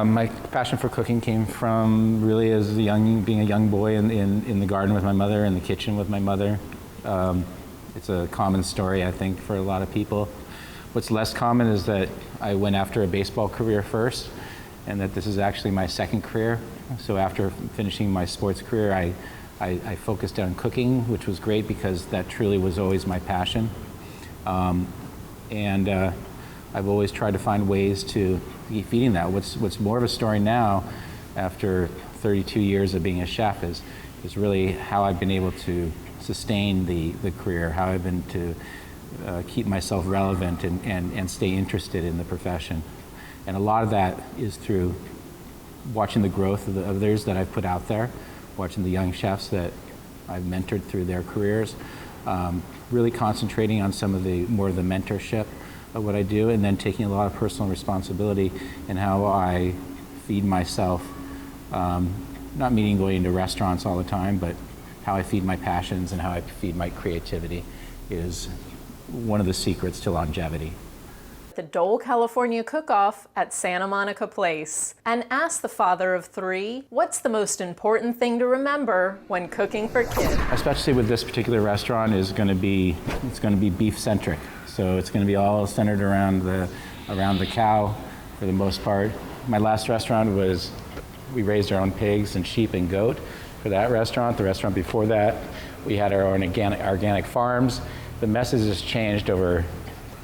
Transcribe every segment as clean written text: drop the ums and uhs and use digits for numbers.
My passion for cooking came from really as being a young boy in the garden with my mother, in the kitchen with my mother. It's a common story, I think, for a lot of people. What's less common is that I went after a baseball career first, and that this is actually my second career. So after finishing my sports career, I focused on cooking, which was great because that truly was always my passion. I've always tried to find ways to keep feeding that. What's more of a story now, after 32 years of being a chef, is really how I've been able to sustain the career, how I've been to keep myself relevant and stay interested in the profession. And a lot of that is through watching the growth of the others that I've put out there, watching the young chefs that I've mentored through their careers, really concentrating on some of the more of the mentorship of what I do, and then taking a lot of personal responsibility in how I feed myself, not meaning going into restaurants all the time, but how I feed my passions and how I feed my creativity is one of the secrets to longevity. The Dole California Cook-Off at Santa Monica Place, and ask the father of three, what's the most important thing to remember when cooking for kids? Especially with this particular restaurant, it's going to be beef centric. So it's going to be all centered around the cow for the most part. My last restaurant we raised our own pigs and sheep and goat for that restaurant. The restaurant before that, we had our own organic farms. The message has changed over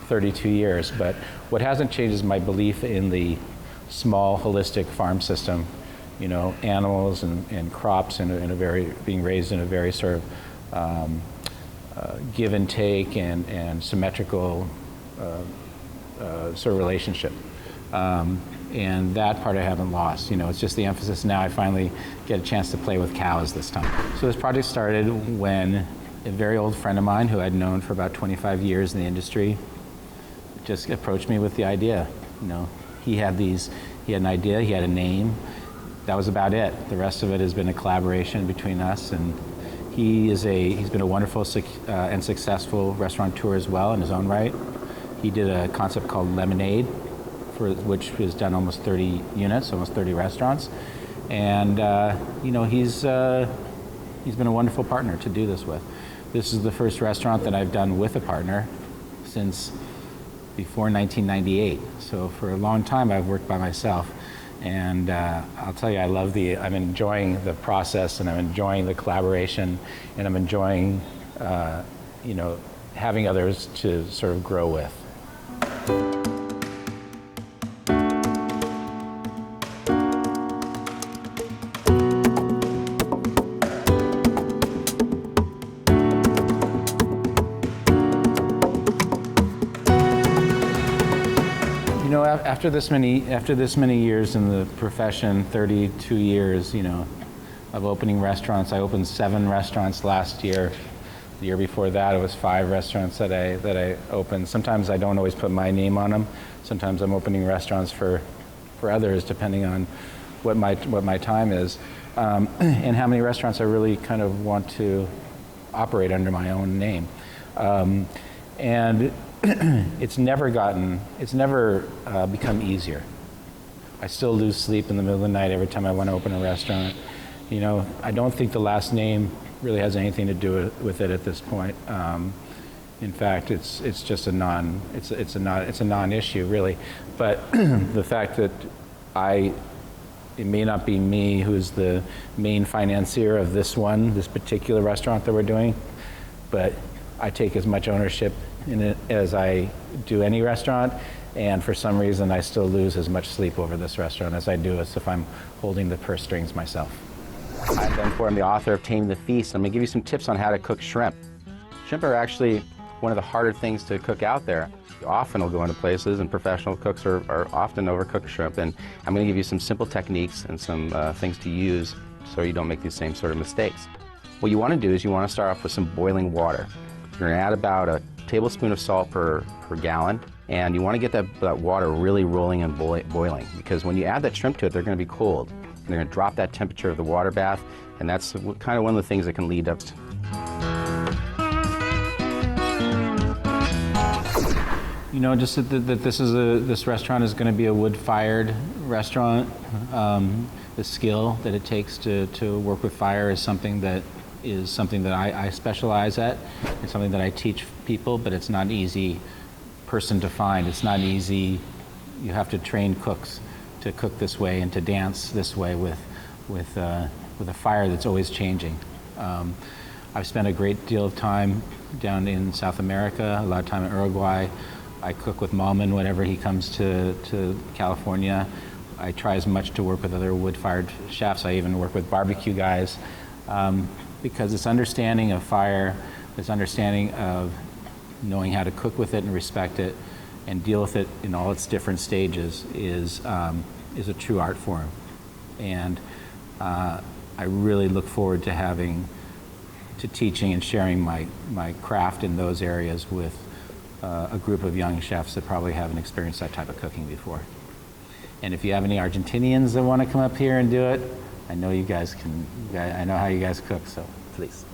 32 years, but what hasn't changed is my belief in the small holistic farm system. You know, animals and crops being raised in a very sort of give and take and symmetrical sort of relationship. And that part I haven't lost. You know, it's just the emphasis now. I finally get a chance to play with cows this time. So this project started when a very old friend of mine who I'd known for about 25 years in the industry just approached me with the idea. You know, he had an idea, he had a name. That was about it. The rest of it has been a collaboration between us, and he's been a wonderful and successful restaurateur as well in his own right. He did a concept called Lemonade, which has done almost 30 units, almost 30 restaurants. And you know, he's been a wonderful partner to do this with. This is the first restaurant that I've done with a partner since before 1998. So for a long time I've worked by myself. And I'll tell you, I'm enjoying the process, and I'm enjoying the collaboration, and I'm enjoying, you know, having others to sort of grow with. You know, after this many years in the profession, 32 years, you know, of opening restaurants. I opened 7 restaurants last year. The year before that, it was 5 restaurants that I opened. Sometimes I don't always put my name on them. Sometimes I'm opening restaurants for others, depending on what my time is, and how many restaurants I really kind of want to operate under my own name. And it's never become easier. I still lose sleep in the middle of the night every time I want to open a restaurant. You know, I don't think the last name really has anything to do with it at this point. In fact, it's just a non-issue really. But the fact that it may not be me who's the main financier of this particular restaurant that we're doing, but I take as much ownership in it as I do any restaurant, and for some reason I still lose as much sleep over this restaurant as I do as if I'm holding the purse strings myself. I'm Ben Ford, I'm the author of Tame the Feast. I'm going to give you some tips on how to cook shrimp. Shrimp are actually one of the harder things to cook out there. You often will go into places and professional cooks are often overcook shrimp, and I'm going to give you some simple techniques and some things to use so you don't make these same sort of mistakes. What you want to do is you want to start off with some boiling water. You're going to add about a tablespoon of salt per gallon, and you want to get that water really rolling and boiling, because when you add that shrimp to it, they're going to be cold. And they're going to drop that temperature of the water bath, and that's kind of one of the things that can lead up to. You know, just that this restaurant is going to be a wood-fired restaurant. The skill that it takes to work with fire is something that I specialize at. It's something that I teach people, but it's not an easy person to find. It's not easy. You have to train cooks to cook this way and to dance this way with a fire that's always changing. I've spent a great deal of time down in South America, a lot of time in Uruguay. I cook with Malman whenever he comes to California. I try as much to work with other wood-fired chefs. I even work with barbecue guys because this understanding of fire, this understanding of knowing how to cook with it and respect it and deal with it in all its different stages is a true art form. And I really look forward to teaching and sharing my craft in those areas with a group of young chefs that probably haven't experienced that type of cooking before. And if you have any Argentinians that want to come up here and do it, I know you guys can. I know how you guys cook, so please.